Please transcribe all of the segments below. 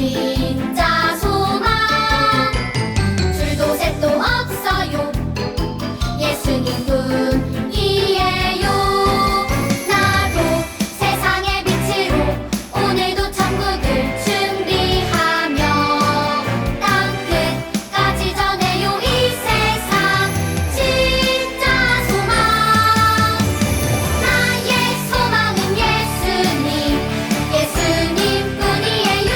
진짜 소망 줄도 셋도 없어요. 예수님 뿐이에요. 나도 세상의 빛으로 오늘도 천국을 준비하며 땅 끝까지 전해요. 이 세상 진짜 소망 나의 소망은 예수님, 예수님 뿐이에요.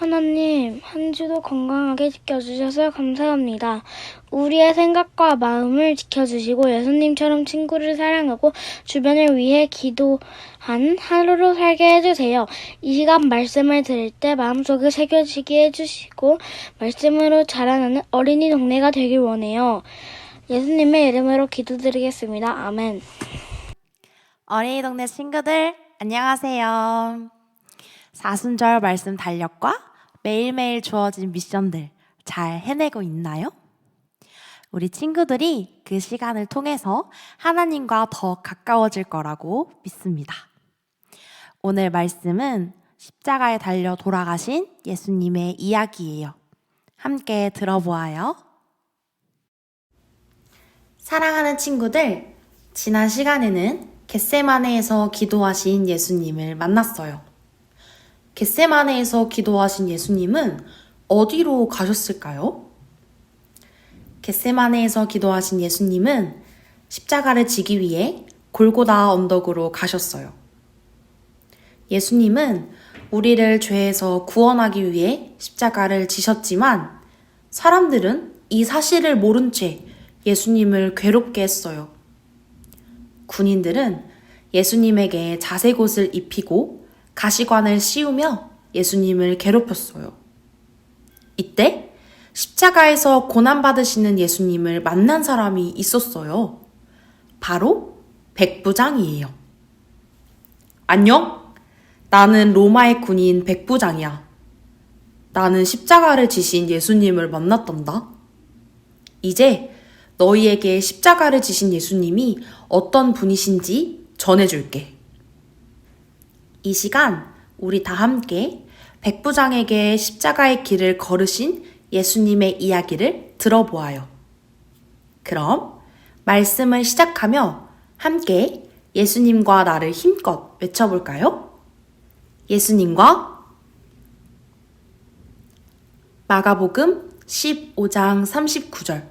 하나님, 한 주도 건강하게 지켜주셔서 감사합니다. 우리의 생각과 마음을 지켜주시고 예수님처럼 친구를 사랑하고 주변을 위해 기도한 하루로 살게 해주세요. 이 시간 말씀을 들을 때 마음속에 새겨지게 해주시고 말씀으로 자라나는 어린이 동네가 되길 원해요. 예수님의 이름으로 기도드리겠습니다. 아멘. 어린이 동네 친구들 안녕하세요. 사순절 말씀 달력과 매일매일 주어진 미션들 잘 해내고 있나요? 우리 친구들이 그 시간을 통해서 하나님과 더 가까워질 거라고 믿습니다. 오늘 말씀은 십자가에 달려 돌아가신 예수님의 이야기예요. 함께 들어보아요. 사랑하는 친구들, 지난 시간에는 겟세마네에서 기도하신 예수님을 만났어요. 겟세마네에서 기도하신 예수님은 어디로 가셨을까요? 겟세마네에서 기도하신 예수님은 십자가를 지기 위해 골고다 언덕으로 가셨어요. 예수님은 우리를 죄에서 구원하기 위해 십자가를 지셨지만 사람들은 이 사실을 모른 채 예수님을 괴롭게 했어요. 군인들은 예수님에게 자색옷을 입히고 가시관을 씌우며 예수님을 괴롭혔어요. 이때 십자가에서 고난받으시는 예수님을 만난 사람이 있었어요. 바로 백부장이에요. 안녕? 나는 로마의 군인 백부장이야. 나는 십자가를 지신 예수님을 만났단다. 이제 너희에게 십자가를 지신 예수님이 어떤 분이신지 전해줄게. 이 시간 우리 다 함께 백부장에게 십자가의 길을 걸으신 예수님의 이야기를 들어보아요. 그럼 말씀을 시작하며 함께 예수님과 나를 힘껏 외쳐볼까요? 예수님과 마가복음 15장 39절.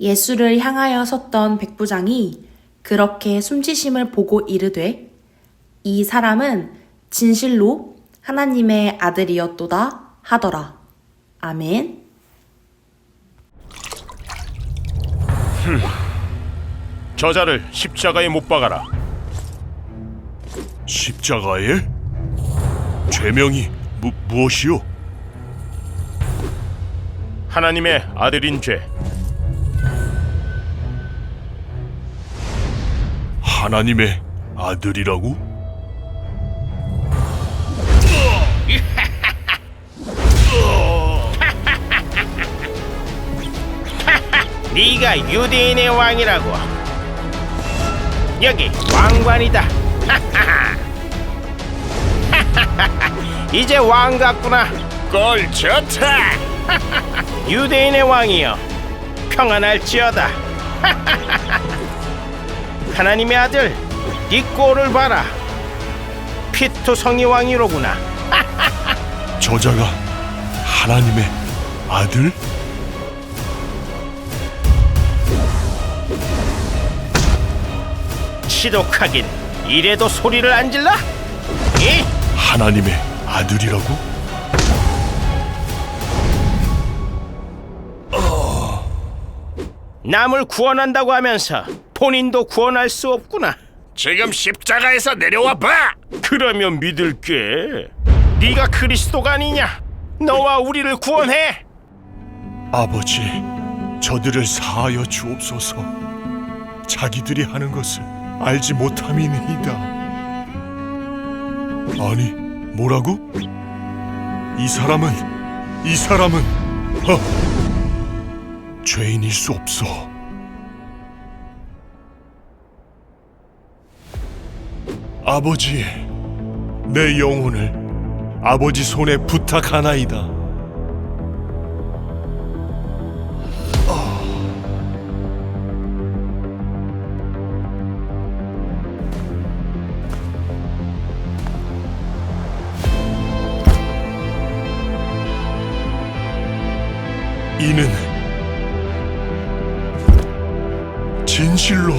예수를 향하여 섰던 백부장이 그렇게 숨지심을 보고 이르되 이 사람은 진실로 하나님의 아들이었도다 하더라. 아멘. 저자를 십자가에 못 박아라. 십자가에? 죄명이 무엇이오? 하나님의 아들인 죄. 하나님의 아들이라고? 네가 유대인의 왕이라고. 여기 왕관이다. 이제 왕 같구나. 꼴 좋다. 유대인의 왕이여, 평안할지어다. 하나님의 아들, 네 꼴을 봐라. 피투성이 왕이로구나. 저자가 하나님의 아들? 지독하긴 이래도 소리를 안 질러? 하나님의 아들이라고? 남을 구원한다고 하면서 본인도 구원할 수 없구나. 지금 십자가에서 내려와 봐. 그러면 믿을게. 네가 그리스도가 아니냐? 너와 우리를 구원해. 아버지, 저들을 사하여 주옵소서. 자기들이 하는 것을 알지 못함이니이다. 아니, 뭐라고? 이 사람은 죄인일 수 없어. 아버지, 내 영혼을 아버지 손에 부탁하나이다. 이는 진실로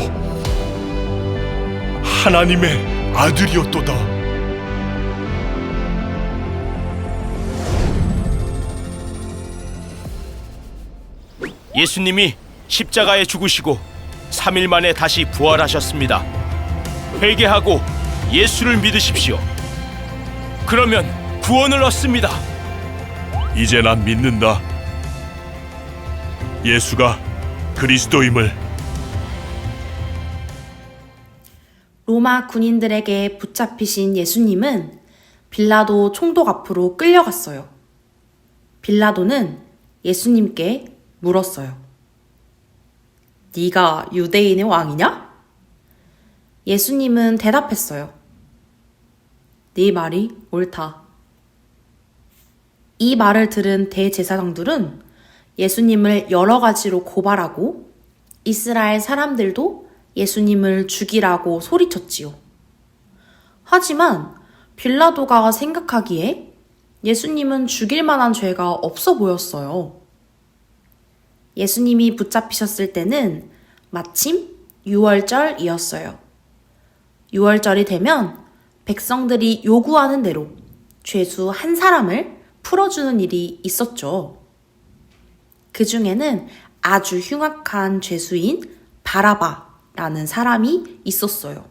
하나님의 아들이었도다. 예수님이 십자가에 죽으시고 3일 만에 다시 부활하셨습니다. 회개하고 예수를 믿으십시오. 그러면 구원을 얻습니다. 이제 난 믿는다. 예수가 그리스도임을. 로마 군인들에게 붙잡히신 예수님은 빌라도 총독 앞으로 끌려갔어요. 빌라도는 예수님께 물었어요. 네가 유대인의 왕이냐? 예수님은 대답했어요. 네 말이 옳다. 이 말을 들은 대제사장들은 예수님을 여러 가지로 고발하고 이스라엘 사람들도 예수님을 죽이라고 소리쳤지요. 하지만 빌라도가 생각하기에 예수님은 죽일 만한 죄가 없어 보였어요. 예수님이 붙잡히셨을 때는 마침 6월절이었어요. 6월절이 되면 백성들이 요구하는 대로 죄수 한 사람을 풀어주는 일이 있었죠. 그 중에는 아주 흉악한 죄수인 바라바라는 사람이 있었어요.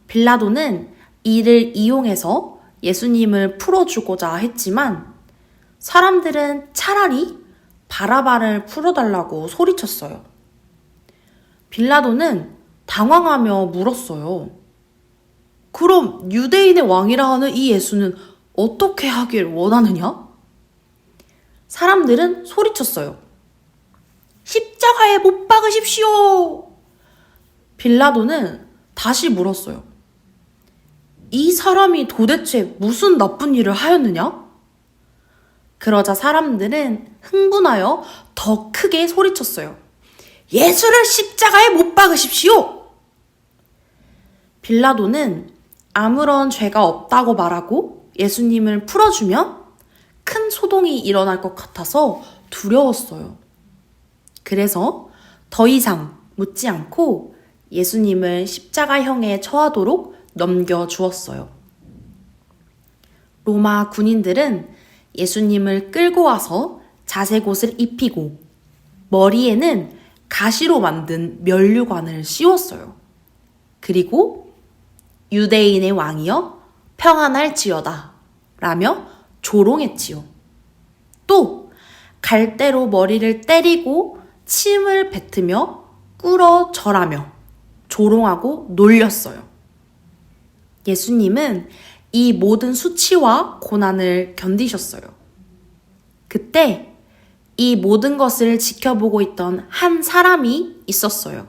빌라도는 이를 이용해서 예수님을 풀어주고자 했지만 사람들은 차라리 바라바를 풀어달라고 소리쳤어요. 빌라도는 당황하며 물었어요. 그럼 유대인의 왕이라 하는 이 예수는 어떻게 하길 원하느냐? 사람들은 소리쳤어요. 십자가에 못 박으십시오! 빌라도는 다시 물었어요. 이 사람이 도대체 무슨 나쁜 일을 하였느냐? 그러자 사람들은 흥분하여 더 크게 소리쳤어요. 예수를 십자가에 못 박으십시오! 빌라도는 아무런 죄가 없다고 말하고 예수님을 풀어주면 큰 소동이 일어날 것 같아서 두려웠어요. 그래서 더 이상 묻지 않고 예수님을 십자가형에 처하도록 넘겨주었어요. 로마 군인들은 예수님을 끌고 와서 자색 옷을 입히고 머리에는 가시로 만든 면류관을 씌웠어요. 그리고 유대인의 왕이여 평안할지어다 라며 조롱했지요. 또 갈대로 머리를 때리고 침을 뱉으며 꿇어 절하며 조롱하고 놀렸어요. 예수님은 이 모든 수치와 고난을 견디셨어요. 그때 이 모든 것을 지켜보고 있던 한 사람이 있었어요.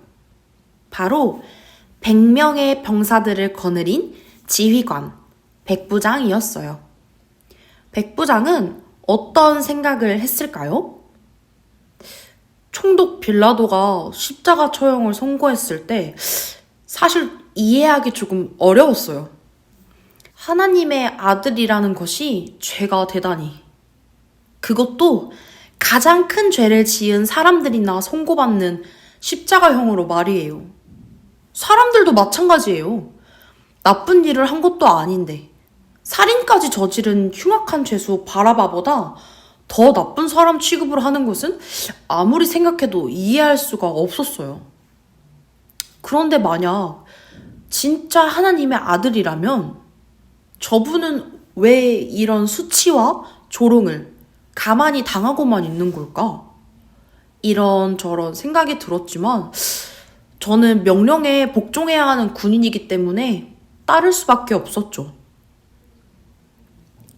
바로 100명의 병사들을 거느린 지휘관, 백부장이었어요. 백부장은 어떤 생각을 했을까요? 총독 빌라도가 십자가 처형을 선고했을 때 사실 이해하기 조금 어려웠어요. 하나님의 아들이라는 것이 죄가 되다니. 그것도 가장 큰 죄를 지은 사람들이나 선고받는 십자가형으로 말이에요. 사람들도 마찬가지예요. 나쁜 일을 한 것도 아닌데 살인까지 저지른 흉악한 죄수 바라바보다 더 나쁜 사람 취급을 하는 것은 아무리 생각해도 이해할 수가 없었어요. 그런데 만약 진짜 하나님의 아들이라면 저분은 왜 이런 수치와 조롱을 가만히 당하고만 있는 걸까? 이런저런 생각이 들었지만 저는 명령에 복종해야 하는 군인이기 때문에 따를 수밖에 없었죠.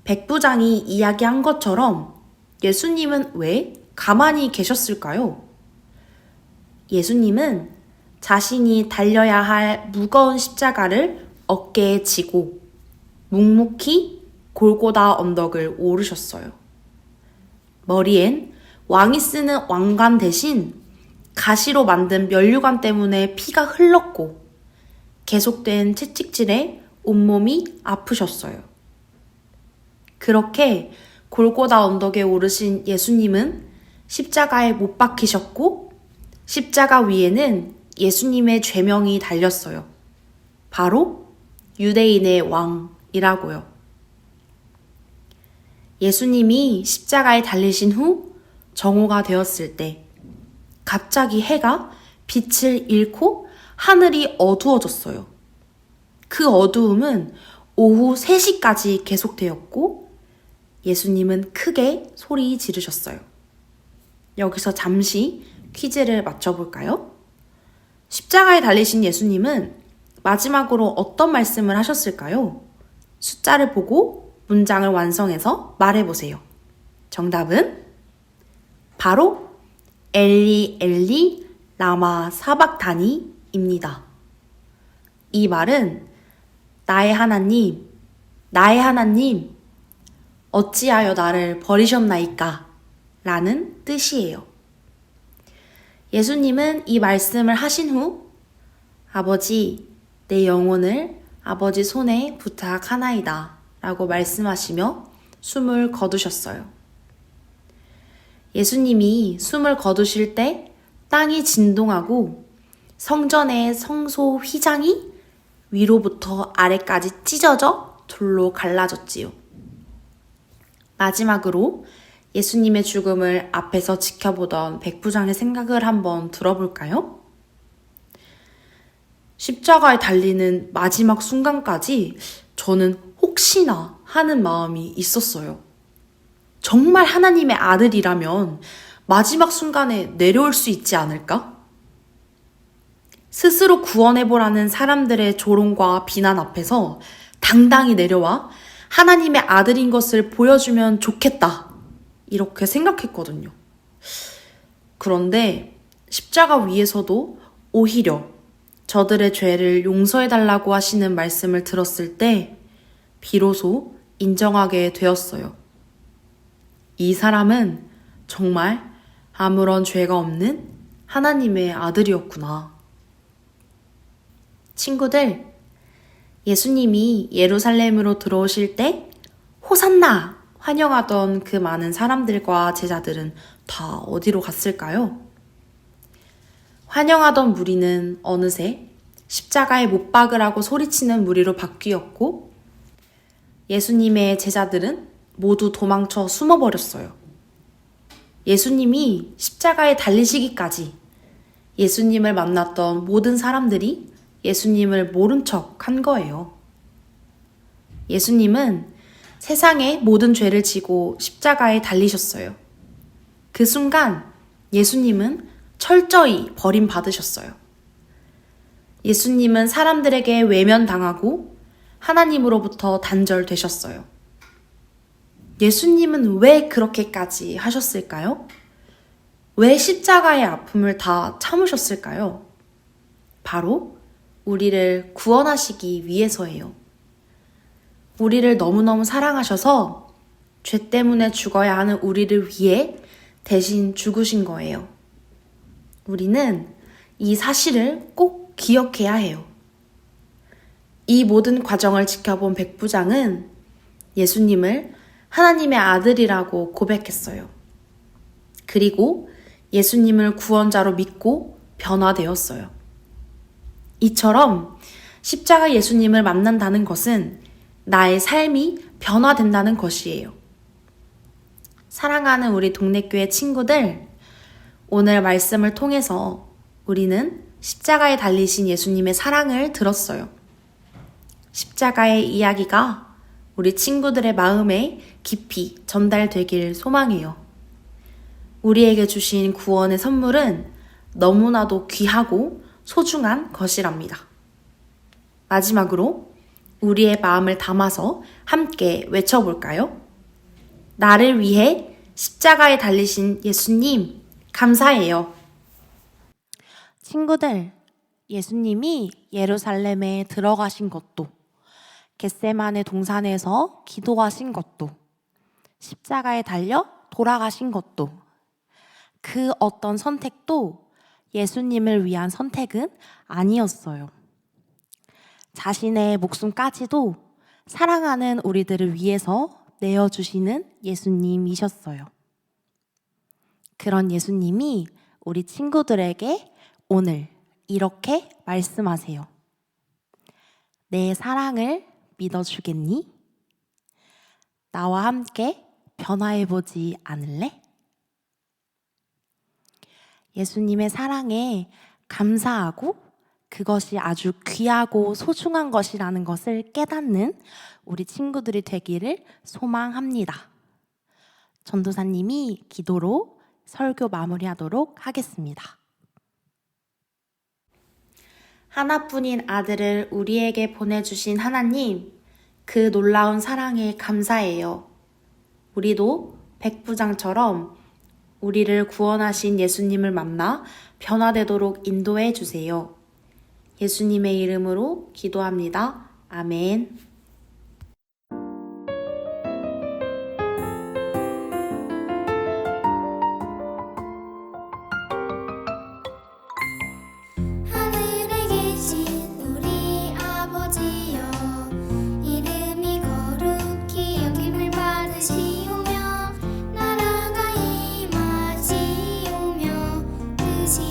백부장이 이야기한 것처럼 예수님은 왜 가만히 계셨을까요? 예수님은 자신이 달려야 할 무거운 십자가를 어깨에 지고 묵묵히 골고다 언덕을 오르셨어요. 머리엔 왕이 쓰는 왕관 대신 가시로 만든 면류관 때문에 피가 흘렀고 계속된 채찍질에 온몸이 아프셨어요. 그렇게 골고다 언덕에 오르신 예수님은 십자가에 못 박히셨고 십자가 위에는 예수님의 죄명이 달렸어요. 바로 유대인의 왕이라고요. 예수님이 십자가에 달리신 후 정오가 되었을 때 갑자기 해가 빛을 잃고 하늘이 어두워졌어요. 그 어두움은 오후 3시까지 계속되었고 예수님은 크게 소리 지르셨어요. 여기서 잠시 퀴즈를 맞춰볼까요? 십자가에 달리신 예수님은 마지막으로 어떤 말씀을 하셨을까요? 숫자를 보고 문장을 완성해서 말해보세요. 정답은 바로 엘리 엘리 라마 사박다니입니다. 이 말은 나의 하나님, 나의 하나님, 어찌하여 나를 버리셨나이까? 라는 뜻이에요. 예수님은 이 말씀을 하신 후 아버지, 내 영혼을 아버지 손에 부탁하나이다 라고 말씀하시며 숨을 거두셨어요. 예수님이 숨을 거두실 때 땅이 진동하고 성전의 성소 휘장이 위로부터 아래까지 찢어져 둘로 갈라졌지요. 마지막으로 예수님의 죽음을 앞에서 지켜보던 백부장의 생각을 한번 들어볼까요? 십자가에 달리는 마지막 순간까지 저는 혹시나 하는 마음이 있었어요. 정말 하나님의 아들이라면 마지막 순간에 내려올 수 있지 않을까? 스스로 구원해보라는 사람들의 조롱과 비난 앞에서 당당히 내려와 하나님의 아들인 것을 보여주면 좋겠다. 이렇게 생각했거든요. 그런데 십자가 위에서도 오히려 저들의 죄를 용서해달라고 하시는 말씀을 들었을 때 비로소 인정하게 되었어요. 이 사람은 정말 아무런 죄가 없는 하나님의 아들이었구나. 친구들, 예수님이 예루살렘으로 들어오실 때 호산나 환영하던 그 많은 사람들과 제자들은 다 어디로 갔을까요? 환영하던 무리는 어느새 십자가에 못 박으라고 소리치는 무리로 바뀌었고 예수님의 제자들은 모두 도망쳐 숨어버렸어요. 예수님이 십자가에 달리시기까지 예수님을 만났던 모든 사람들이 예수님을 모른 척 한 거예요. 예수님은 세상의 모든 죄를 지고 십자가에 달리셨어요. 그 순간 예수님은 철저히 버림받으셨어요. 예수님은 사람들에게 외면당하고 하나님으로부터 단절되셨어요. 예수님은 왜 그렇게까지 하셨을까요? 왜 십자가의 아픔을 다 참으셨을까요? 바로 우리를 구원하시기 위해서예요. 우리를 너무너무 사랑하셔서 죄 때문에 죽어야 하는 우리를 위해 대신 죽으신 거예요. 우리는 이 사실을 꼭 기억해야 해요. 이 모든 과정을 지켜본 백부장은 예수님을 하나님의 아들이라고 고백했어요. 그리고 예수님을 구원자로 믿고 변화되었어요. 이처럼 십자가 예수님을 만난다는 것은 나의 삶이 변화된다는 것이에요. 사랑하는 우리 동네교회 친구들, 오늘 말씀을 통해서 우리는 십자가에 달리신 예수님의 사랑을 들었어요. 십자가의 이야기가 우리 친구들의 마음에 깊이 전달되길 소망해요. 우리에게 주신 구원의 선물은 너무나도 귀하고 소중한 것이랍니다. 마지막으로 우리의 마음을 담아서 함께 외쳐볼까요? 나를 위해 십자가에 달리신 예수님, 감사해요. 친구들, 예수님이 예루살렘에 들어가신 것도, 겟세마네 동산에서 기도하신 것도, 십자가에 달려 돌아가신 것도, 그 어떤 선택도 예수님을 위한 선택은 아니었어요. 자신의 목숨까지도 사랑하는 우리들을 위해서 내어주시는 예수님이셨어요. 그런 예수님이 우리 친구들에게 오늘 이렇게 말씀하세요. 내 사랑을 믿어주겠니? 나와 함께 변화해보지 않을래? 예수님의 사랑에 감사하고 그것이 아주 귀하고 소중한 것이라는 것을 깨닫는 우리 친구들이 되기를 소망합니다. 전도사님이 기도로 설교 마무리하도록 하겠습니다. 하나뿐인 아들을 우리에게 보내주신 하나님, 그 놀라운 사랑에 감사해요. 우리도 백부장처럼 우리를 구원하신 예수님을 만나 변화되도록 인도해 주세요. 예수님의 이름으로 기도합니다. 아멘. 하늘에 계신 우리 아버지여, 이름이 거룩히 여김을 받으시오며 나라가 임하시오며 뜻이